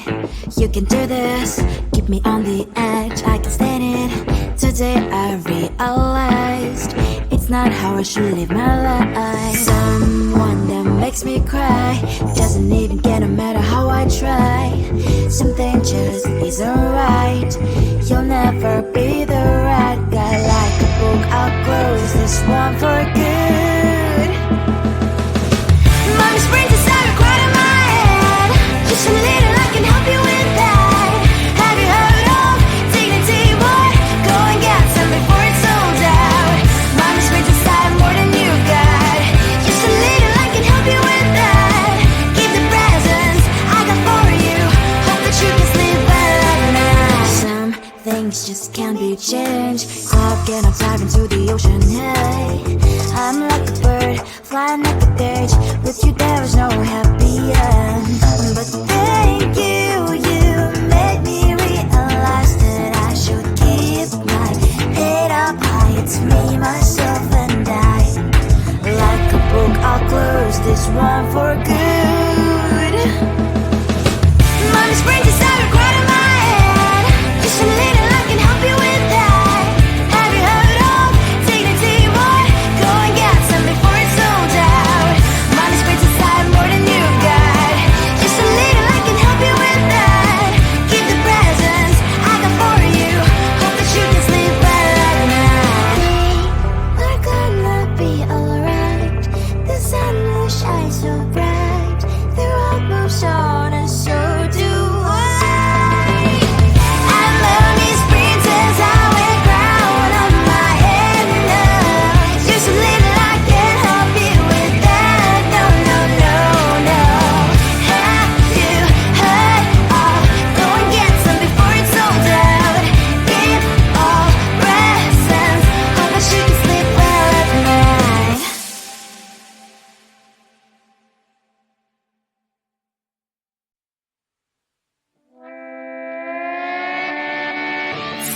You can do this, keep me on the edge, I can stand it. Today I realized it's not how I should live my life. Someone that makes me cry doesn't even get no matter how I try. Something just isn't right. You'll never be the right guy. Like a book, I'll close this one for good. Mommy's brains inside are quite in my head. Just a little, I can help you with that. Have you heard of dignity, boy? Go and get some before it's sold out. Mommy's brains inside more than you got. Just a little, I can help you with that. Give the presents I got for you. Hope that you can sleep well at night. Some things just can't be changed. Cloud cannot dive into the ocean. Hey, I'm like a bird flying at the cage. With you there is no happy end. But thank you, you made me realize that I should keep my head up high. It's me, myself and I. Like a book, I'll close this one for good. Mommy's brains inside are quite in my head. Just a little, I can help you with that. Have you heard of dignity, boy? Go and get some before it's sold out. Mommy's brains inside more than you got. Just a little, I can help you with that. Keep the presents I got for you. Hope that you can sleep well at night. We're gonna be alright. The sun will shine so bright. The road moves on and so do I. And lonely sprinters, I wear crown on my head now. Just a little, I can help you with that. No, no, no, no. Have you heard of? Go and get some before it's sold out. Give all presents. Hope that you can sleep well at night.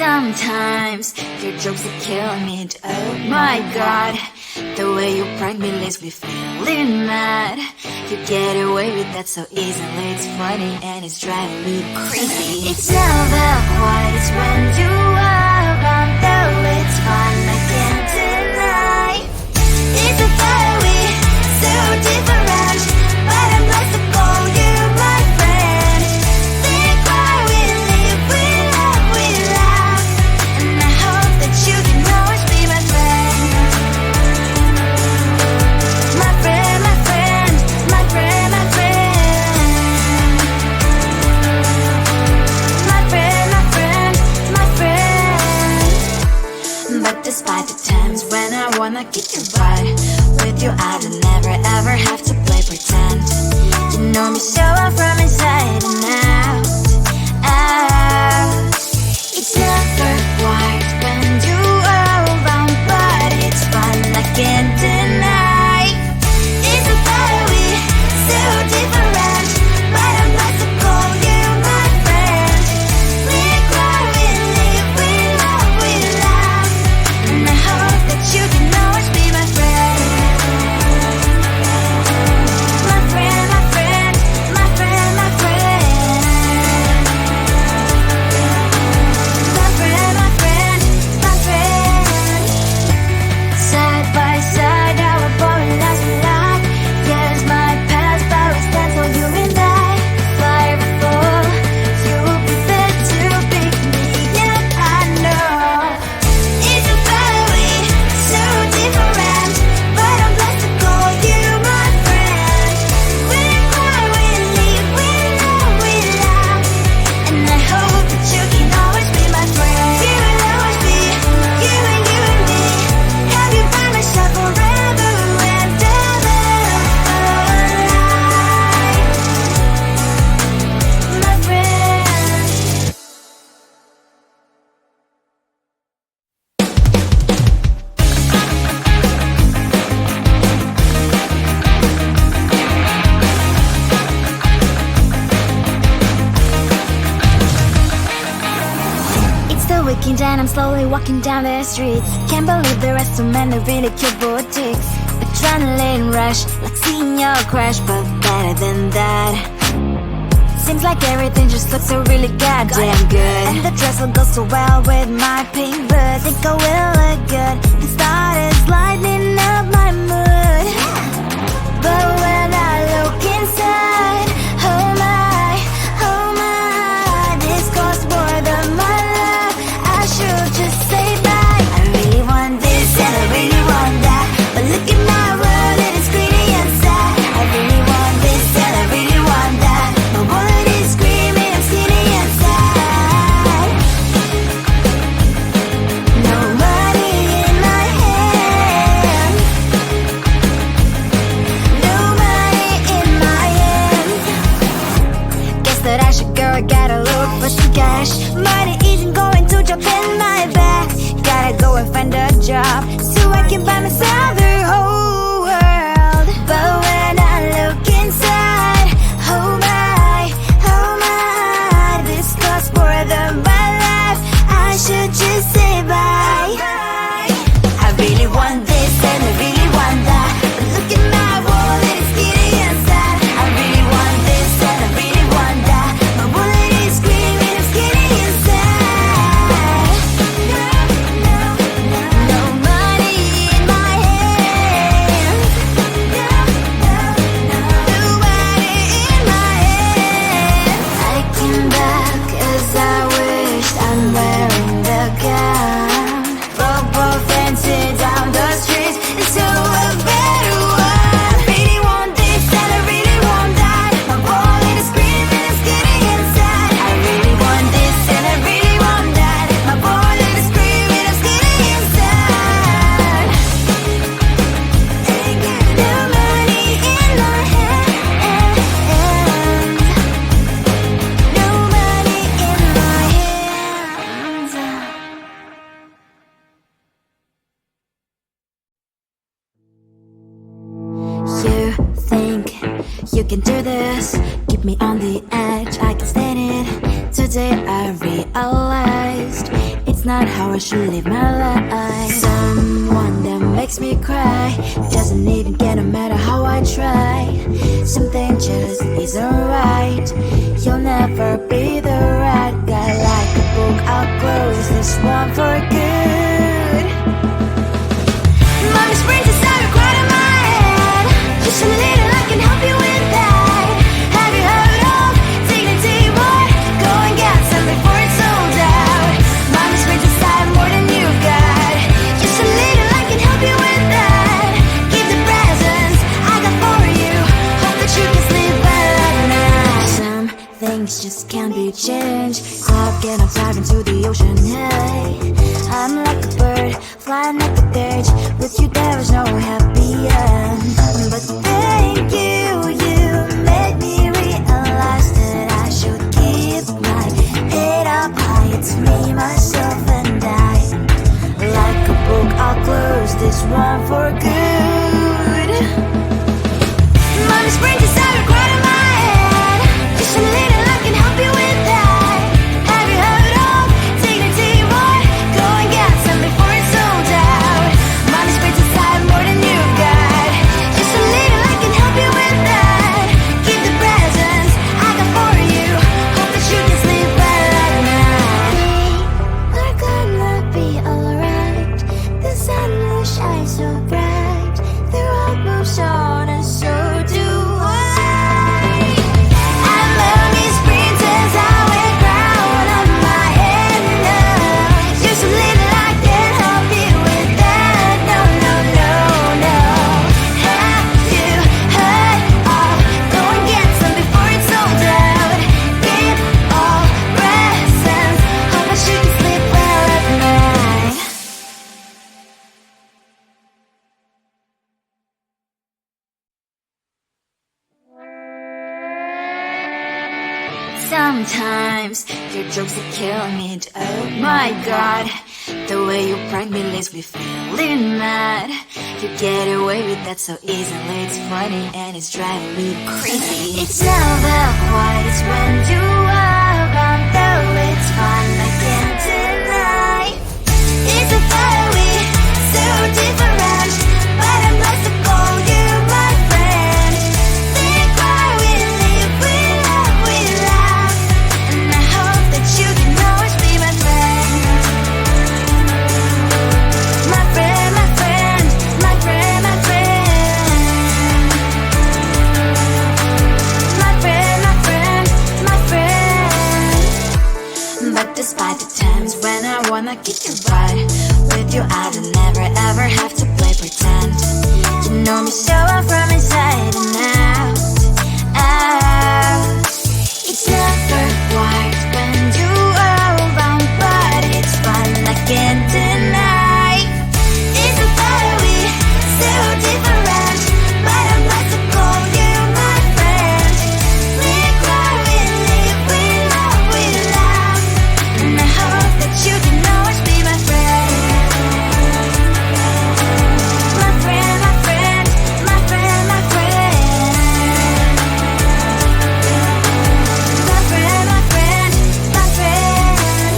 Sometimes your jokes that kill me. Oh my god, the way you prank me leaves me feeling mad. You get away with that so easily. It's funny and it's driving me crazy. It's never quite as when you are around, though it's fun, I can't deny. It's a fiery, so different, but I'm blessed to call you my friend. Think why we live, we love, we laugh, and I hope that you can always be my friend. My friend, my friend, my friend, my friend. My friend, my friend, my friend. But despite the times when I wanna kick your butt, with you I don't never ever have to play pretend. You know me so well from inside and out, out. It's never quite when you are around, but it's fun, I can't deny. It's a fiery, so different, but I'm blessed to call you my friend. We cry, we live, we love, we laugh, and I hope that you can always be my friend. My friend, my friend, my friend, my friend. My friend, my friend, my friend. Side by side, our body lasts a lot. Years might pass, but we stand for you and I. Fire before you'll be there to pick me up, I know. It's a fiery, so different, but I'm blessed to call you my friend. We cry, we live, we love, we laugh, and I hope that you can always be my friend. You will always be, you and me. Have you by my side forever and ever, my friend. It's the weekend and I'm slowly walking down the streets. Can't believe there are so many really cute boutiques. Adrenaline rush, like seeing your crush, but better than that. seems like everything just looks so really goddamn good. And the dress will go so well with my pink boots. Think I will look good. The start is lighting up my mood. But when I look inside, oh my, this costs more than my love. I should just say bye. I really want this and I really want that, but look at my world and it's greedy inside. I really want this and I really want that. My wallet is screaming, I'm skinny inside. No money in my hand. No money in my hand. Guess that I should go, I gotta look for some cash. Money isn't going to drop in my bag. Gotta go and find a job so I can buy myself the whole world. But when I look inside, oh my, this costs more than my life. I should just say bye. I really want this and I really want that, but look at my wallet, it's getting inside. I really want this and I really want that. My wallet is screaming, it's getting inside. No money in my hand. No money in my hand. I came back as I wished. I'm wearing the gown. Both dancing down the streets into a better one. I really want this and I really want that. My wallet is screaming, it's getting inside. I really want this and I really want that. My wallet is screaming, it's getting inside. No money in my hand. No money in my hands. You think you can do this? Keep me on the edge, I can stand it. Today I realized it's not how I should live my life. Someone that makes me cry doesn't even get no matter how I try. Something just isn't right. You'll never be the right guy. Like a book, I'll close this one for good. Mommy springs inside a quite in my head. Just a little, I can help you with that. Have you heard of dignity, boy? Go and get some before it's sold out. Mommy springs inside more than you've got. Just a little, I can help you with that. Keep the presents I got for you. Hope that you can sleep well at night. Some things just can't be changed. Stop getting diving into the ocean, hey. I'm like a bird, flying like a cage. With you there is no happy end. But thank you, you made me realize that I should keep my head up high. It's me, myself and I. Like a book, I'll close this one for good. Mommy springs inside a quite in my head. Just a little, I can help you with that. Have you heard of dignity, boy? Go and get some before it's sold out. Mommy springs inside more than you've got. Just a little, I can help you with that. Keep the presents I got for you. Hope that you can sleep well at night. We're gonna be alright. The sun will shine so bright. The road moves on and so do I. I'm lonely sprinters, I wear crown on my head now. Just a little, I can help you with that. No. Have you heard of? Go and get some before it's sold out. Give all presents. Hope that you can sleep well at night. Sometimes your jokes that kill me. Oh my god, the way you prank me leaves me feeling mad. You get away with that so easily. It's funny and it's driving me crazy. It's never quite as when you are around, though it's fun, I can't deny. It's a fire we so different, but I must have called you my friend. Think why we live, we love, we lie. I'ma kick your butt. With you I don't never ever have to play pretend. You know me so well from inside and out, out. It's never white when you are around, but it's fun I can't deny. It's a battery, so different, but I'm blessed to call you my friend. We cry, we live, we love, we laugh, and I hope that you can always be my friend. My friend, my friend, my friend, my friend. My friend, my friend, my friend.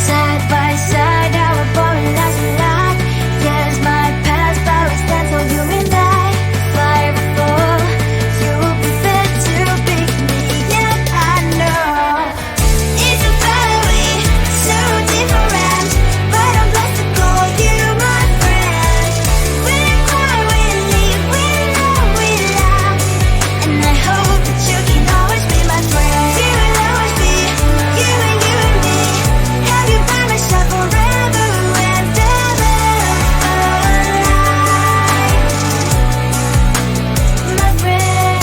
Side by side, our body lies a lot. Yes, my past, but we stand so you and I. Fly before you prefer to pick me, yet I know it's a battery, so different, but I'm blessed to call you my friend. We cry, we live, we love, we laugh, and I hope that you can always be my friend. You will always be you and me. Have you by my side forever and ever, my friend.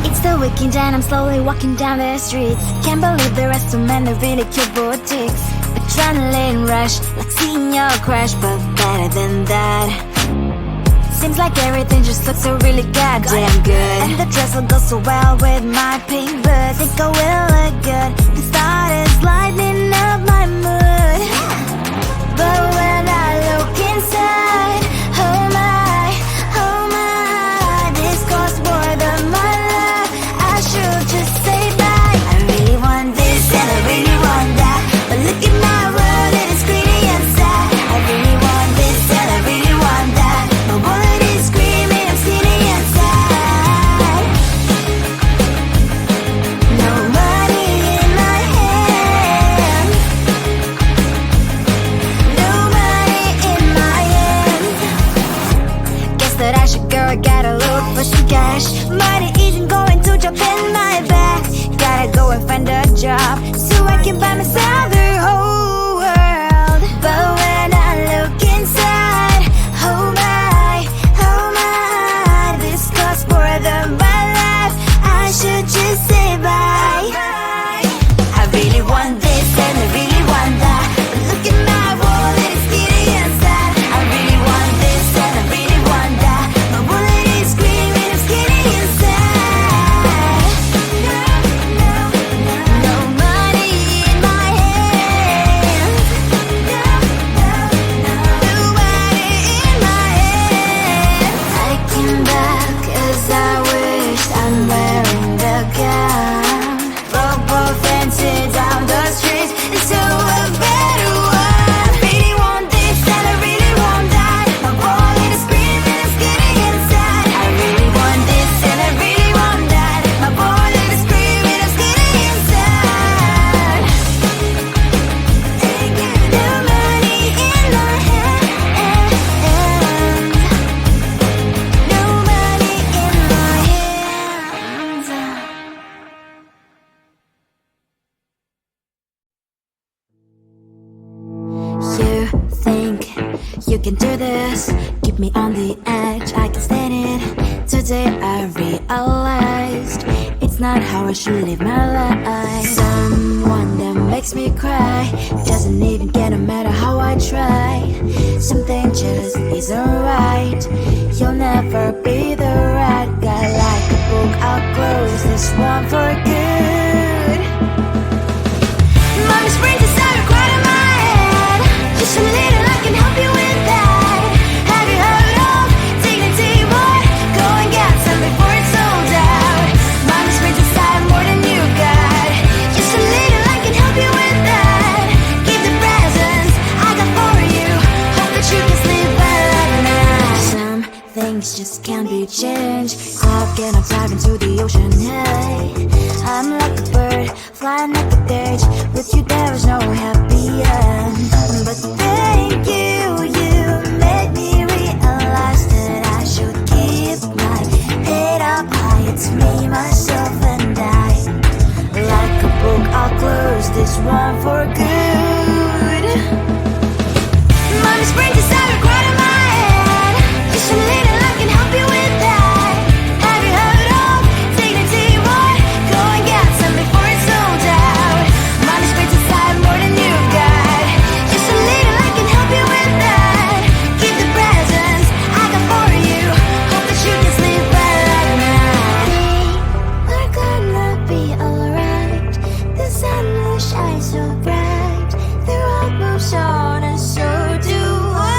It's the weekend and I'm slowly walking down the streets. Can't believe there are so many really cute boutiques. Adrenaline rush, like seeing your crush, but better than that. Seems like everything just looks so really goddamn good, and the dress will go so well with my pink boots. Think I will look good, the thought is lighting up my mood. But when I look inside, oh my, this costs more than my love. I should just say bye. I really want this and I really want that, but look at my world, it is greedy and sad. I really want this and I really want that, my wallet is screaming, I'm skinny and sad. No money in my hand, no money in my hand. Guess that I should go, I gotta look for some cash. Money isn't going to drop in my bag. Gotta go and find a job so I can buy myself the whole world. But when I look inside, oh my, this costs more than my life. I should just say bye. I really want this and I really want that, but look at my wallet, it's skinny and sad. I really want this and I really want that, my wallet is screaming, I'm skinny and sad. No money in my hand, no money in my hand. I came back 'cause I wish I'm wearing the gown. Robo fancy down the streets into a better one. I really want this and I really want that, my wallet is screaming, I'm skinny inside. I really want this and I really want that, my wallet is screaming, I'm skinny inside. No money in my hand, no money in my hand. You think you can do this, keep me on the edge, I can stand it. Today I realized it's not how I should live my life. Someone that makes me cry doesn't even get, no matter how I try. Something just isn't right, you'll never be the right guy. Like a book, I'll close this one for good. Mommy springs inside a cry in my head. Just a little, I can help you with that. Have you heard of dignity, boy? Go and get some before it's sold out. Mommy springs inside more than you got. Just a little, I can help you with that. Keep the presents I got for you. Hope that you can sleep well at night. Some things just just can't be changed. Clock and I'm diving into the ocean, hey. I'm like a bird, flying like a cage. With you there is no happy end. But thank you, you made me realize that I should keep my head up high. It's me, myself and I. Like a book, I'll close this one for good. Mommy springs inside right in my head. Just a little, I can help you with that. Have you heard of dignity, boy? Go and get some before it's sold out. Mommy springs inside more than you've got. Just a little, I can help you with that. Keep the presents I got for you. Hope that you can sleep well at night. We're gonna be alright. The sun will shine so bright. The road moves on and so do I.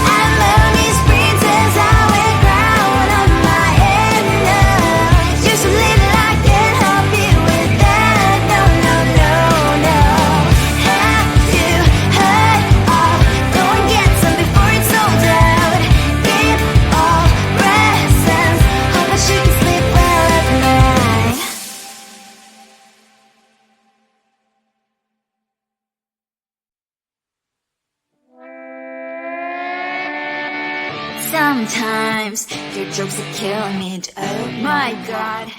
I love these princess, I wear crown on my head now. Just a little, I can help you with that. No, no, no, no. Have you heard of? Go and get some before it's sold out. Give all presents. Hope that you can sleep well at night. Sometimes your jokes are killing me. Oh my god.